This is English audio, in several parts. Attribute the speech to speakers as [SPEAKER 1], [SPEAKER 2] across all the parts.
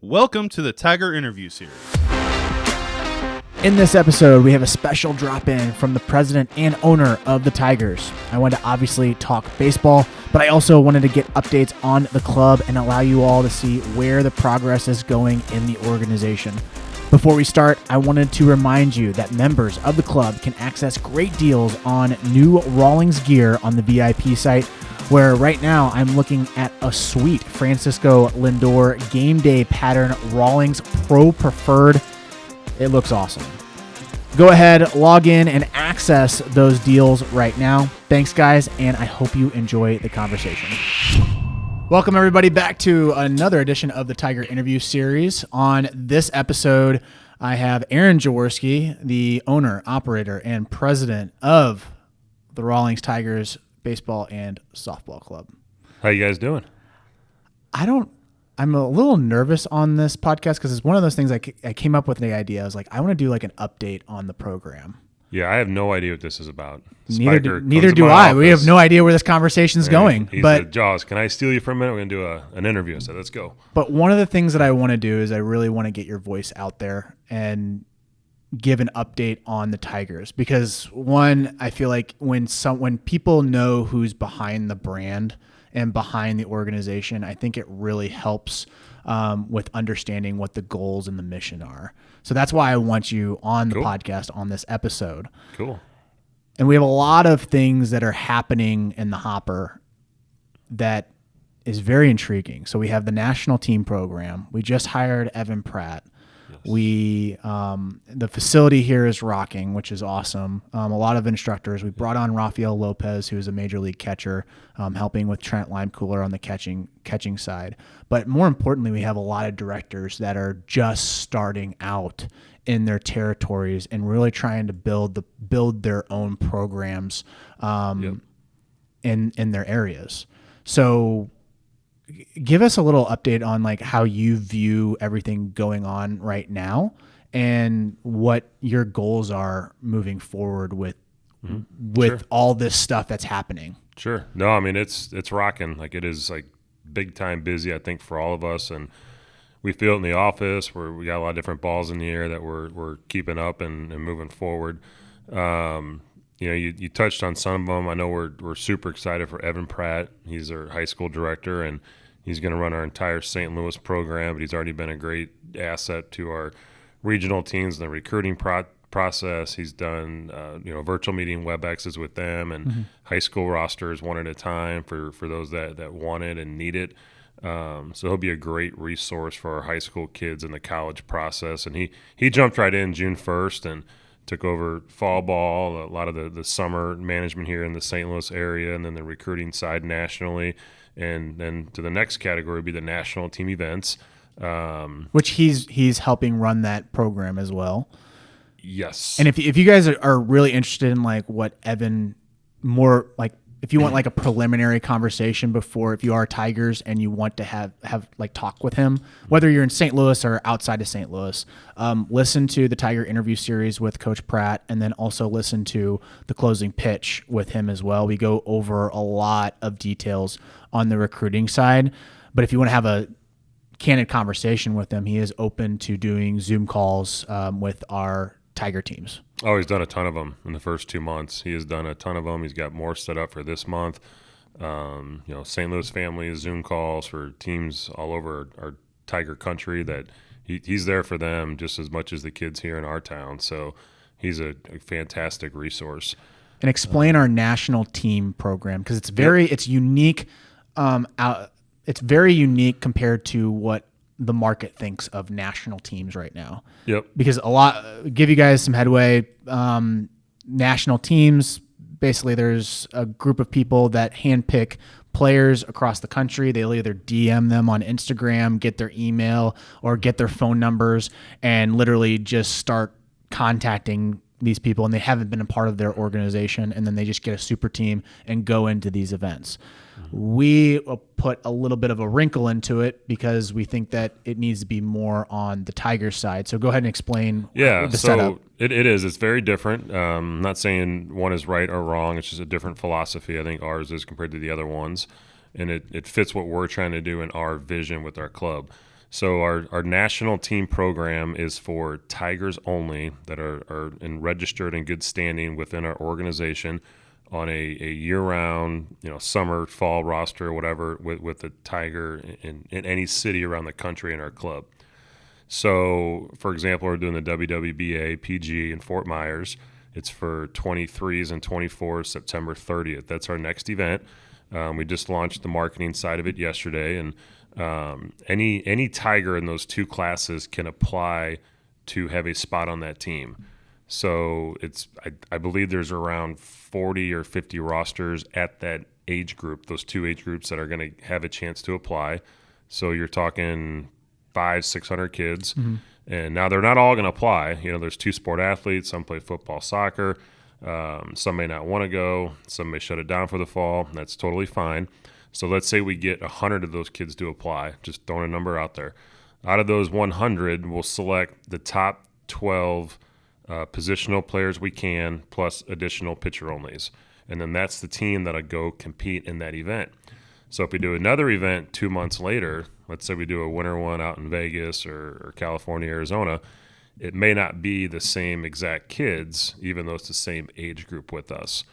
[SPEAKER 1] Welcome to the Tiger Interview Series.
[SPEAKER 2] In this episode, we have a special drop-in from the president and owner of the Tigers. I wanted to obviously talk baseball, but I also wanted to get updates on the club and allow you all to see where the progress is going in the organization. Before we start, I wanted to remind you that members of the club can access great deals on new Rawlings gear on the VIP site, where right now I'm looking at a sweet Francisco Lindor game day pattern Rawlings Pro Preferred. It looks awesome. Go ahead, log in, and access those deals right now. Thanks, guys, and I hope you enjoy the conversation. Welcome, everybody, back to another edition of the Tiger Interview Series. On this episode, I have Aaron Jaworowski, the owner, operator, and president of the Rawlings Tigers Baseball and Softball Club.
[SPEAKER 3] How you guys doing?
[SPEAKER 2] I'm a little nervous on this podcast because it's one of those things I came up with the idea. I was like, I want to do like an update on the program.
[SPEAKER 3] Yeah, I have no idea what this is about.
[SPEAKER 2] Neither do I. We have no idea where this conversation's going.
[SPEAKER 3] He
[SPEAKER 2] but
[SPEAKER 3] said, Jaws, can I steal you for a minute? We're going to do an interview. I said, let's go.
[SPEAKER 2] But one of the things that I want to do is I really want to get your voice out there and give an update on the Tigers. Because one, I feel like when people know who's behind the brand and behind the organization, I think it really helps with understanding what the goals and the mission are. So that's why I want you on the podcast on this episode.
[SPEAKER 3] Cool.
[SPEAKER 2] And we have a lot of things that are happening in the hopper that is very intriguing. So we have the national team program. We just hired Evan Pratt. Yes. The facility here is rocking, which is awesome. A lot of instructors. We brought on Rafael Lopez, who is a major league catcher, helping with Trent Limecooler on the catching side. But more importantly, we have a lot of directors that are just starting out in their territories and really trying to build their own programs in their areas. So give us a little update on like how you view everything going on right now and what your goals are moving forward with sure. all this stuff that's happening.
[SPEAKER 3] Sure. No, I mean, it's rocking. Like it is like big time busy, I think, for all of us. And we feel it in the office where we got a lot of different balls in the air that we're keeping up and moving forward. You touched on some of them. I know we're super excited for Evan Pratt. He's our high school director, and he's going to run our entire St. Louis program, but he's already been a great asset to our regional teams in the recruiting process. He's done virtual meeting WebExes with them and high school rosters one at a time for those that want it and need it. So he'll be a great resource for our high school kids in the college process. And he jumped right in June 1st and took over fall ball, a lot of the summer management here in the St. Louis area, and then the recruiting side nationally. And then to the next category would be the national team events.
[SPEAKER 2] Which he's helping run that program as well.
[SPEAKER 3] Yes.
[SPEAKER 2] And if you guys are really interested in like what Evan more like, if you want like a preliminary conversation before, if you are Tigers and you want to have like talk with him, whether you're in St. Louis or outside of St. Louis, listen to the Tiger Interview Series with Coach Pratt, and then also listen to the closing pitch with him as well. We go over a lot of details on the recruiting side, but if you want to have a candid conversation with him, he is open to doing Zoom calls with our Tiger teams.
[SPEAKER 3] Oh, he's done a ton of them in the first 2 months. He has done a ton of them. He's got more set up for this month. St. Louis family Zoom calls for teams all over our Tiger country that he's there for them just as much as the kids here in our town. So he's a fantastic resource.
[SPEAKER 2] And explain our national team program, because it's it's unique. It's very unique compared to what the market thinks of national teams right now.
[SPEAKER 3] Yep.
[SPEAKER 2] Because give you guys some headway, national teams, basically there's a group of people that handpick players across the country. They'll either DM them on Instagram, get their email, or get their phone numbers and literally just start contacting these people, and they haven't been a part of their organization, and then they just get a super team and go into these events. We put a little bit of a wrinkle into it because we think that it needs to be more on the Tigers side. So go ahead and explain the setup.
[SPEAKER 3] It is. It's very different. I'm not saying one is right or wrong. It's just a different philosophy. I think ours is compared to the other ones, and it fits what we're trying to do in our vision with our club. So our national team program is for Tigers only that are registered in good standing within our organization on a year-round, summer, fall roster, whatever, with the Tiger in any city around the country in our club. So, for example, we're doing the WWBA PG in Fort Myers. It's for 23s and 24s, September 30th. That's our next event. We just launched the marketing side of it yesterday, and any Tiger in those two classes can apply to have a spot on that team. So I believe there's around 40 or 50 rosters at that age group, those two age groups that are going to have a chance to apply. So you're talking 500-600 kids. Mm-hmm. And now they're not all going to apply. There's two sport athletes. Some play football, soccer. Some may not want to go. Some may shut it down for the fall. That's totally fine. So let's say we get 100 of those kids to apply. Just throwing a number out there. Out of those 100, we'll select the top 12 positional players we can, plus additional pitcher-onlys. And then that's the team that'll go compete in that event. So if we do another event 2 months later, let's say we do a winter one out in Vegas or California, Arizona, it may not be the same exact kids, even though it's the same age group with us.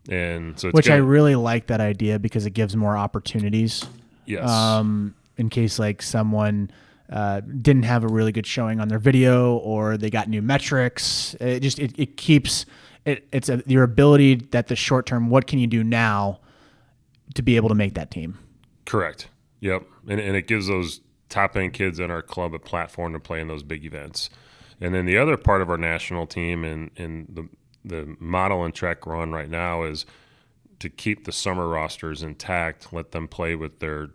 [SPEAKER 3] And so
[SPEAKER 2] I really like that idea because it gives more opportunities.
[SPEAKER 3] Yes.
[SPEAKER 2] In case like someone didn't have a really good showing on their video or they got new metrics. It keeps it's your ability that the short term, what can you do now to be able to make that team?
[SPEAKER 3] Correct. Yep. And it gives those top end kids in our club a platform to play in those big events. And then the other part of our national team and the model and track we're on right now is to keep the summer rosters intact, let them play with their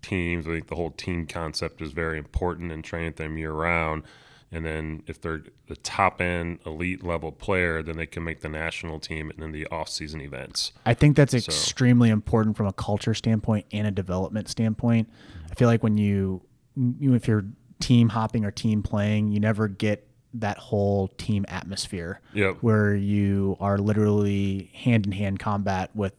[SPEAKER 3] teams. I think the whole team concept is very important in training them year round. And then if they're the top end elite level player, then they can make the national team and then the off season events.
[SPEAKER 2] I think that's extremely important from a culture standpoint and a development standpoint. I feel like when if you're team hopping or team playing, you never get that whole team atmosphere.
[SPEAKER 3] Yep.
[SPEAKER 2] Where you are literally hand in hand combat with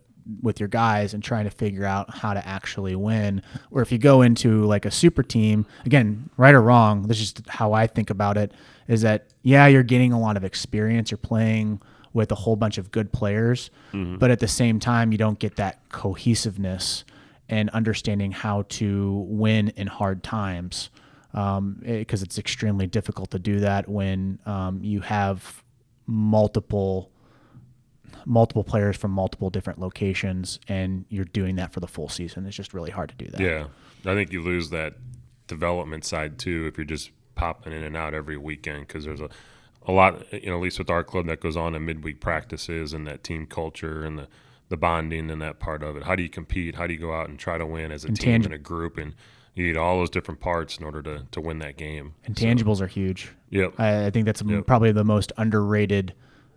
[SPEAKER 2] your guys and trying to figure out how to actually win. Or if you go into like a super team, again, right or wrong, this is just how I think about it, is that, you're getting a lot of experience. You're playing with a whole bunch of good players, but at the same time, you don't get that cohesiveness and understanding how to win in hard times. Because it's extremely difficult to do that when you have multiple players from multiple different locations and you're doing that for the full season. It's just really hard to do that.
[SPEAKER 3] Yeah. I think you lose that development side too if you're just popping in and out every weekend, because there's a lot, at least with our club, that goes on in midweek practices and that team culture and the bonding and that part of it. How do you compete? How do you go out and try to win as a team and a group? And you need all those different parts in order to win that game.
[SPEAKER 2] Intangibles are huge.
[SPEAKER 3] Yep.
[SPEAKER 2] I think that's probably the most underrated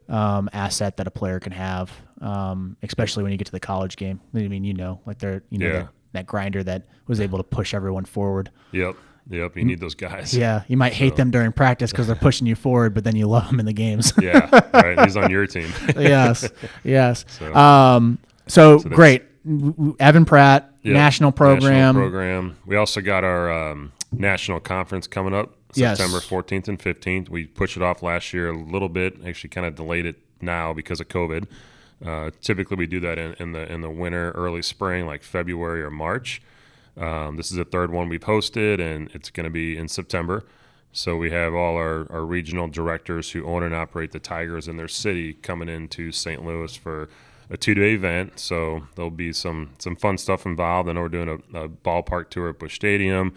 [SPEAKER 2] asset that a player can have, especially when you get to the college game. I mean, like they're, that grinder that was able to push everyone forward.
[SPEAKER 3] Yep. You need those guys.
[SPEAKER 2] Yeah. You might hate them during practice because they're pushing you forward, but then you love them in the games.
[SPEAKER 3] Yeah. Right. He's on your team.
[SPEAKER 2] Yes. So great. Evan Pratt, national program.
[SPEAKER 3] We also got our national conference coming up September 14th and 15th. We pushed it off last year a little bit, actually kind of delayed it now because of COVID. Typically we do that in the winter, early spring, like February or March. This is the third one we've hosted, and it's going to be in September. So we have all our regional directors who own and operate the Tigers in their city coming into St. Louis for a 2-day event. So there'll be some fun stuff involved. I know we're doing a ballpark tour at Busch Stadium.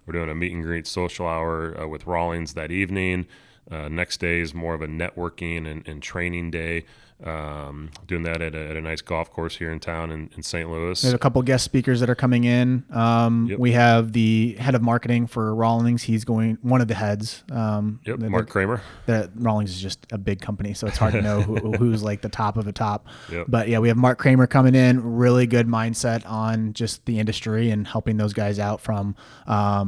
[SPEAKER 3] We're doing a meet and greet social hour with Rawlings that evening. Next day is more of a networking and training day. Doing that at a nice golf course here in town in St. Louis.
[SPEAKER 2] There's a couple guest speakers that are coming in. We have the head of marketing for Rawlings. He's going, one of the heads.
[SPEAKER 3] Mark Kramer.
[SPEAKER 2] Rawlings is just a big company, so it's hard to know who's like the top of the top.
[SPEAKER 3] Yep.
[SPEAKER 2] But we have Mark Kramer coming in. Really good mindset on just the industry and helping those guys out from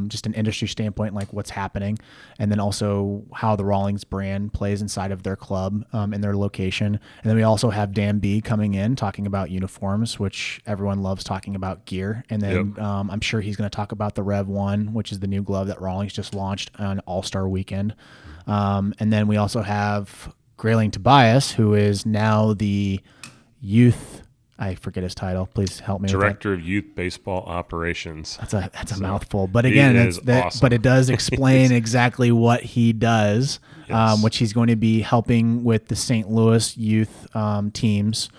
[SPEAKER 2] just an industry standpoint, like what's happening, and then also how the Rawlings brand plays inside of their club and their location. And then we also have Dan B coming in talking about uniforms, which everyone loves talking about gear. And then I'm sure he's going to talk about the Rev 1, which is the new glove that Rawlings just launched on All-Star Weekend. And then we also have Grayling Tobias, who is now the youth, I forget his title. Please help me.
[SPEAKER 3] Director of Youth Baseball Operations.
[SPEAKER 2] That's a mouthful. But again,
[SPEAKER 3] awesome.
[SPEAKER 2] But it does explain exactly what he does, which he's going to be helping with the St. Louis youth teams.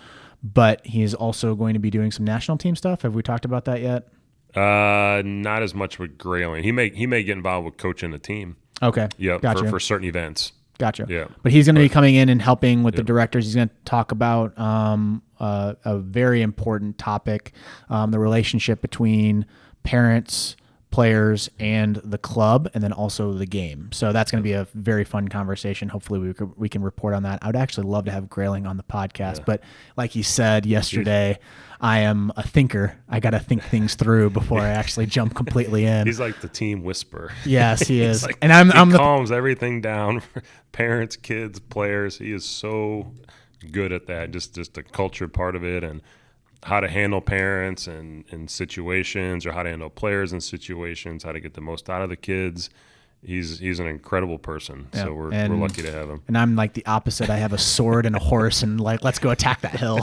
[SPEAKER 2] But he is also going to be doing some national team stuff. Have we talked about that yet?
[SPEAKER 3] Not as much with Grayling. He may get involved with coaching the team.
[SPEAKER 2] Okay.
[SPEAKER 3] Yeah,
[SPEAKER 2] gotcha.
[SPEAKER 3] for certain events.
[SPEAKER 2] Gotcha.
[SPEAKER 3] Yeah.
[SPEAKER 2] But he's going to be coming in and helping with the directors. He's going to talk about a very important topic, the relationship between parents, players, and the club, and then also the game. So that's going to be a very fun conversation. Hopefully we can report on that. I would actually love to have Grayling on the podcast, but like he said yesterday, I am a thinker. I got to think things through before I actually jump completely in.
[SPEAKER 3] He's like the team whisperer.
[SPEAKER 2] Yes, he is.
[SPEAKER 3] Like,
[SPEAKER 2] and I'm
[SPEAKER 3] he calms everything down for parents, kids, players. He is so good at that. Just the culture part of it, and how to handle parents and situations, or how to handle players in situations, how to get the most out of the kids. He's an incredible person, so we're lucky to have him.
[SPEAKER 2] And I'm like the opposite. I have a sword and a horse, and like, let's go attack that hill.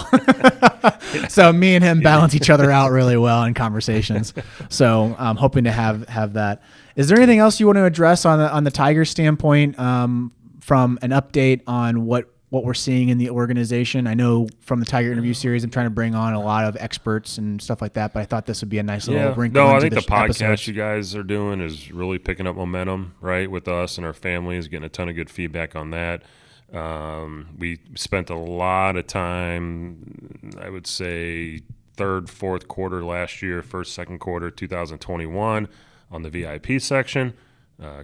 [SPEAKER 2] So me and him balance each other out really well in conversations. So I'm hoping to have that. Is there anything else you want to address on the Tigers standpoint, from an update on what we're seeing in the organization? I know from the Tiger interview series, I'm trying to bring on a lot of experts and stuff like that, but I thought this would be a nice little wrinkle into
[SPEAKER 3] I think the podcast
[SPEAKER 2] episodes.
[SPEAKER 3] you guys are doing is really picking up momentum, right, with us and our families, getting a ton of good feedback on that. We spent a lot of time, I would say, third, fourth quarter last year, first, second quarter 2021 on the VIP section.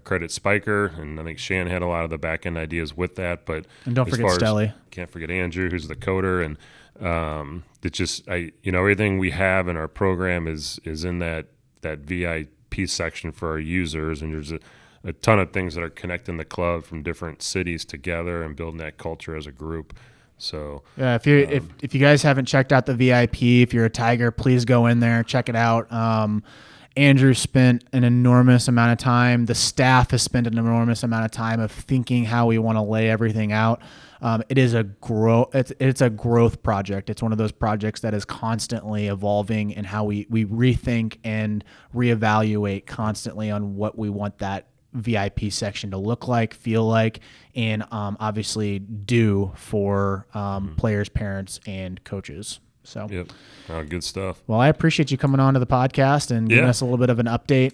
[SPEAKER 3] Credit Spiker, and I think Shan had a lot of the back end ideas with that. But
[SPEAKER 2] and don't forget Stelly.
[SPEAKER 3] Can't forget Andrew, who's the coder, and it's just everything we have in our program is in that VIP section for our users, and there's a ton of things that are connecting the club from different cities together and building that culture as a group. So
[SPEAKER 2] yeah, if you guys haven't checked out the VIP, if you're a Tiger, please go in there, check it out. Andrew spent an enormous amount of time. The staff has spent an enormous amount of time of thinking how we want to lay everything out. It is it's a growth project. It's one of those projects that is constantly evolving, and how we rethink and reevaluate constantly on what we want that VIP section to look like, feel like, and obviously do for players, parents, and coaches. So,
[SPEAKER 3] good stuff.
[SPEAKER 2] Well, I appreciate you coming on to the podcast and giving us a little bit of an update.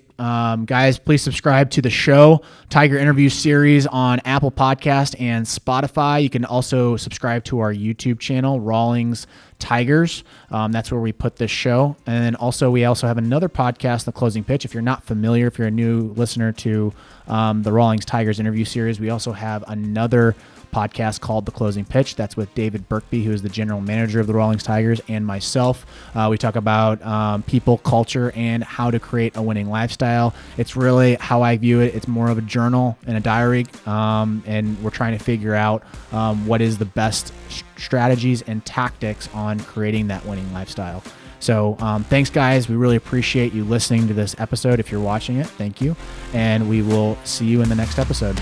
[SPEAKER 2] Guys, please subscribe to the show, Tiger Interview Series, on Apple Podcast and Spotify. You can also subscribe to our YouTube channel, Rawlings Tigers. That's where we put this show. And then we also have another podcast, The Closing Pitch. If you're not familiar, if you're a new listener to the Rawlings Tigers Interview Series, we also have another podcast called The Closing Pitch. That's with David Birkby, who is the general manager of the Rawlings Tigers, and myself. We talk about people, culture, and how to create a winning lifestyle. It's really how I view it. It's more of a journal and a diary, and we're trying to figure out what is the best strategies and tactics on creating that winning lifestyle. So thanks, guys. We really appreciate you listening to this episode. If you're watching it, thank you. And we will see you in the next episode.